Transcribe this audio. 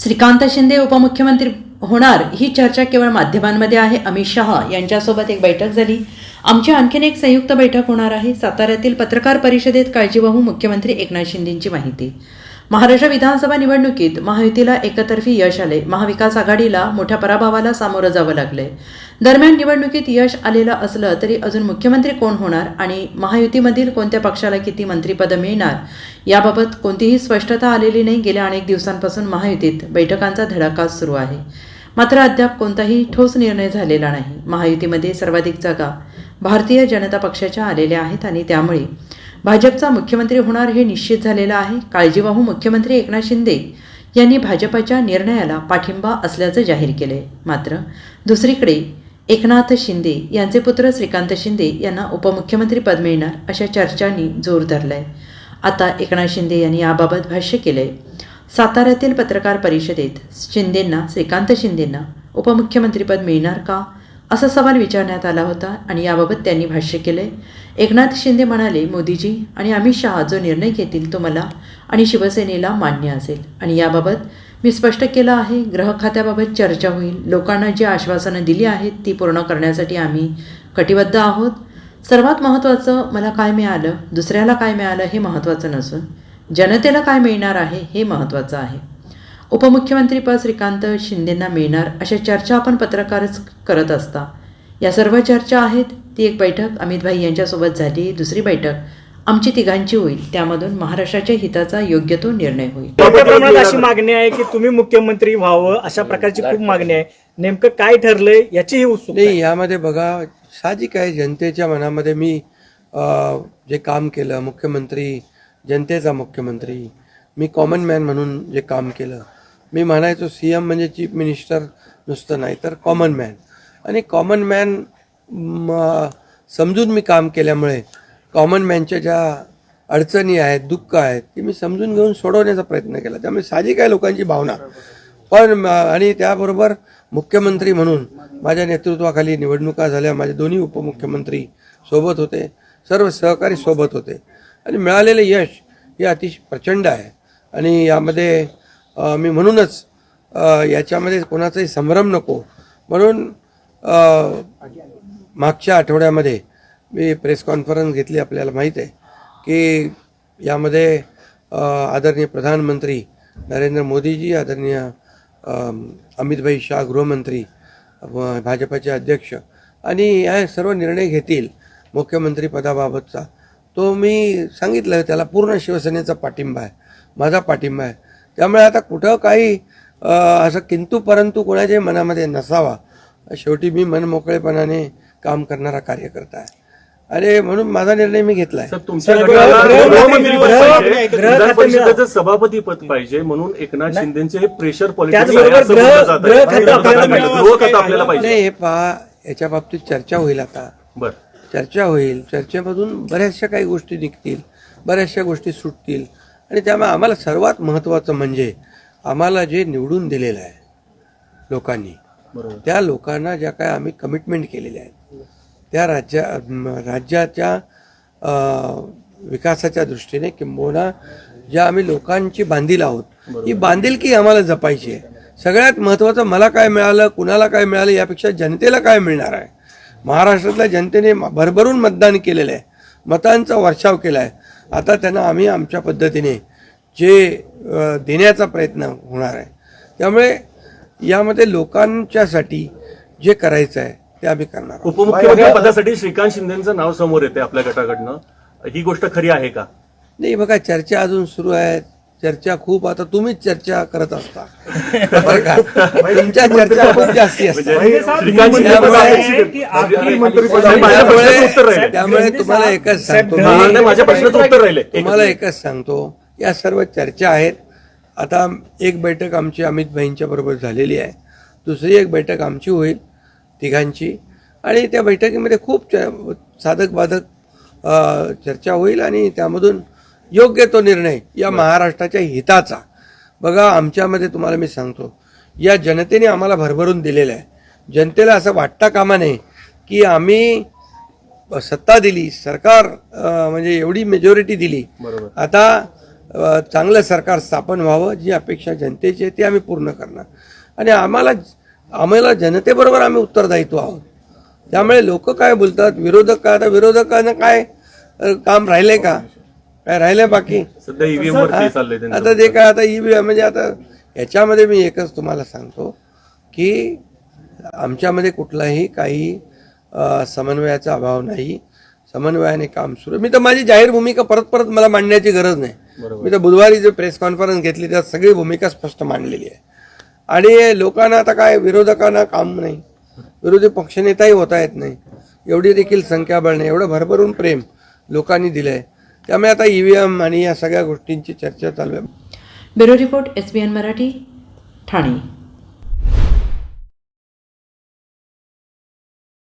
श्रीकांत शिंदे उपमुख्यमंत्री होणार ही चर्चा केवळ माध्यमांमध्ये आहे. अमित शहा यांच्यासोबत एक बैठक झाली. आमची आणखीन एक संयुक्त बैठक होणार आहे. साताऱ्यातील पत्रकार परिषदेत काळजीवाहू मुख्यमंत्री एकनाथ शिंदेंची माहिती. महाराष्ट्र विधानसभा निवडणुकीत महायुतीला एकतर्फी यश आले. महाविकास आघाडीला मोठ्या पराभवाला सामोरं जावं लागलंय. दरम्यान निवडणुकीत यश आलेलं असलं तरी अजून मुख्यमंत्री कोण होणार आणि महायुतीमधील कोणत्या पक्षाला किती मंत्रिपदं मिळणार याबाबत कोणतीही स्पष्टता आलेली नाही. गेल्या अनेक दिवसांपासून महायुतीत बैठकांचा धडाका सुरू आहे. मात्र अद्याप कोणताही ठोस निर्णय झालेला नाही. महायुतीमध्ये सर्वाधिक जागा भारतीय जनता पक्षाच्या आलेल्या आहेत आणि त्यामुळे भाजपचा मुख्यमंत्री होणार हे निश्चित झालेलं आहे. काळजीवाहू मुख्यमंत्री एकनाथ शिंदे यांनी भाजपच्या निर्णयाला पाठिंबा असल्याचं जाहीर केले. मात्र दुसरीकडे एकनाथ शिंदे यांचे पुत्र श्रीकांत शिंदे यांना उपमुख्यमंत्री पद मिळणार अशा चर्चांनी जोर धरलाय. आता एकनाथ शिंदे यांनी याबाबत भाष्य केलंय. साताऱ्यातील पत्रकार परिषदेत श्रीकांत शिंदेंना उपमुख्यमंत्रीपद मिळणार का असा सवाल विचारण्यात आला होता आणि याबाबत त्यांनी भाष्य केलंय. एकनाथ शिंदे म्हणाले, मोदीजी आणि अमित शहा जो निर्णय घेतील तो मला आणि शिवसेनेला मान्य असेल आणि याबाबत मी स्पष्ट केलं आहे. गृह खात्याबाबत चर्चा होईल. लोकांना जी आश्वासनं दिली आहेत ती पूर्ण करण्यासाठी आम्ही कटिबद्ध आहोत. सर्वात महत्त्वाचं मला काय मिळालं, दुसऱ्याला काय मिळालं हे महत्त्वाचं नसून जनतेला काय मिळणार आहे हे महत्त्वाचं आहे. उपमुख्यमंत्रीपद श्रीकांत शिंदेंना मिळणार अशा चर्चा आपण पत्रकारच करत असता. या सर्व चर्चा आहेत. ती एक बैठक अमितभाई यांच्यासोबत झाली. दुसरी बैठक आमची तिघांची होईल. त्यामधून महाराष्ट्राच्या हिताचा योग्य तो निर्णय होईल. मोठ्या प्रमाणात अशी मागणी आहे की तुम्ही मुख्यमंत्री व्हावं अशा प्रकारची खूप मागणी आहे. नेमकं काय ठरलंय याचीही उत्सुकता आहे. नाही, यामध्ये बघा साहजिक आहे. जनतेच्या मनामध्ये मी जे काम केलं, मुख्यमंत्री, जनतेचा मुख्यमंत्री, मी कॉमन मॅन म्हणून जे काम केलं, मी म्हणायचो CM म्हणजे चीफ मिनिस्टर नुसतं नाही तर कॉमन मॅन. आणि कॉमन मॅन समजून मी काम केल्यामुळे कॉमन मॅनच्या ज्या अडचणी आहेत, दुःख आहेत ती मी समजून घेऊन सोडवण्याचा प्रयत्न केला. त्यामुळे साहजिक आहे लोकांची भावना. पण आणि त्याबरोबर मुख्यमंत्री म्हणून माझ्या नेतृत्वाखाली निवडणुका झाल्या. माझे दोन्ही उपमुख्यमंत्री सोबत होते, सर्व सहकारी सोबत होते आणि मिळालेले यश हे अतिशय प्रचंड आहे. आणि यामध्ये मी म्हणूनच याच्यामध्ये कोणाचाही संभ्रम नको म्हणून मागच्या आठवड्यामध्ये मी प्रेस कॉन्फरन्स घेतली. आपल्याला माहीत आहे की यामध्ये आदरणीय प्रधानमंत्री नरेंद्र मोदीजी, आदरणीय अमितभाई शाह गृहमंत्री, भाजपाचे अध्यक्ष आणि या सर्व निर्णय घेतील मुख्यमंत्री पदाबाबतचा. तो मी सांगितलं त्याला पूर्ण शिवसेनेचा पाठिंबा आहे, माझा पाठिंबा आहे. त्यामुळे आता कुठं काही असं किंतु परंतु कोणाच्याही मनामध्ये नसावा. शेवटी मी मनमोकळेपणाने काम करणारा कार्यकर्ता आहे आणि म्हणून माझा निर्णय मी घेतलाय. सभापती पद पाहिजे म्हणून एकनाथ शिंदेचे हे प्रेशर पॉलिटिक्स आपल्याला पाहिजे. हे पहा, याच्या बाबतीत चर्चा होईल. आता चर्चा होईल. चर्चेमधून बऱ्याचशा काही गोष्टी निघतील, बऱ्याचशा गोष्टी सुटतील आणि त्यामुळे आम्हाला सर्वात महत्त्वाचं म्हणजे आम्हाला जे निवडून दिलेलं आहे लोकांनी, त्या लोकांना ज्या काय आम्ही कमिटमेंट केलेल्या आहेत त्या राज्याच्या विकासाच्या दृष्टीने किंबहुना ज्या आम्ही लोकांची बांधील आहोत, ही बांधिलकी आम्हाला जपायची आहे. सगळ्यात महत्त्वाचं मला काय मिळालं, कुणाला काय मिळालं यापेक्षा जनतेला काय मिळणार आहे. महाराष्ट्रातल्या जनतेने भरभरून मतदान केलेलं आहे, मतांचा वर्षाव केला आहे. आता त्यांना आम्ही आमच्या पद्धतीने जे देण्याचा प्रयत्न होणार आहे. त्यामुळे यामध्ये लोकांच्यासाठी जे करायचं आहे ते आम्ही करणार. उपमुख्यमंत्री पदासाठी श्रीकांत शिंदेचं नाव समोर येते आपल्या गटाकडनं, ही गोष्ट खरी आहे का? नाही बघा, चर्चा अजून सुरू आहे. चर्चा खूप, आता तुम्हीच चर्चा करत असता बरं का, तुमच्या चर्चा खूप जास्ती असतात. त्यामुळे तुम्हाला एकच सांगतो, माझ्या प्रश्नाचं उत्तर राहिले. तुम्हाला एकच सांगतो, या सर्व चर्चा आहेत. आता एक बैठक आमची अमित भाईंच्या बरोबर झालेली आहे. दुसरी एक बैठक आमची होईल तिघांची आणि त्या बैठकीमध्ये खूप साधक बाधक चर्चा होईल आणि त्यामधून योग्य तो निर्णय या महाराष्ट्राच्या हिताचा. बघा, आमच्यामध्ये तुम्हाला मी सांगतो, या जनतेने आम्हाला भरभरून दिलेलं आहे. जनतेला असं वाटता कामा नये की आम्ही सत्ता दिली, सरकार म्हणजे एवढी मेजॉरिटी दिली, आता चांगलं सरकार स्थापन व्हावं, जी अपेक्षा जनतेची आहे ती आम्ही पूर्ण करणार. आणि आम्हाला जनतेबरोबर आम्ही उत्तरदायित्व आहोत. त्यामुळे लोक काय बोलतात, विरोधक काय, आता विरोधकांना काय काम राहिलंय का, काय राहिलंय बाकी? सध्या ईव्हीएम वरती चाललंय त्यांचं. आता जे काय आता ईव्हीएम म्हणजे आता याच्यामध्ये मी एकच तुम्हाला सांगतो की आमच्यामध्ये कुठलाही काही समन्वयाचा अभाव नाही. समन्वयाने काम सुरू. मी तर माझी जाहीर भूमिका परत मला मांडण्याची गरज नाही. मी तर बुधवारी जे प्रेस कॉन्फरन्स घेतली त्यात सगळी भूमिका स्पष्ट मांडलेली आहे. आणि लोकांना आता काय, विरोधकांना काम नाही, विरोधी पक्षनेताही होता येत नाही, एवढी देखील संख्याबळ नाही, एवढं भरभरून प्रेम लोकांनी दिलंय. त्यामुळे आता ईव्हीएम आणि या सगळ्या गोष्टींची चर्चा चालू आहे. Bureau report, SBN Marathi, Thane.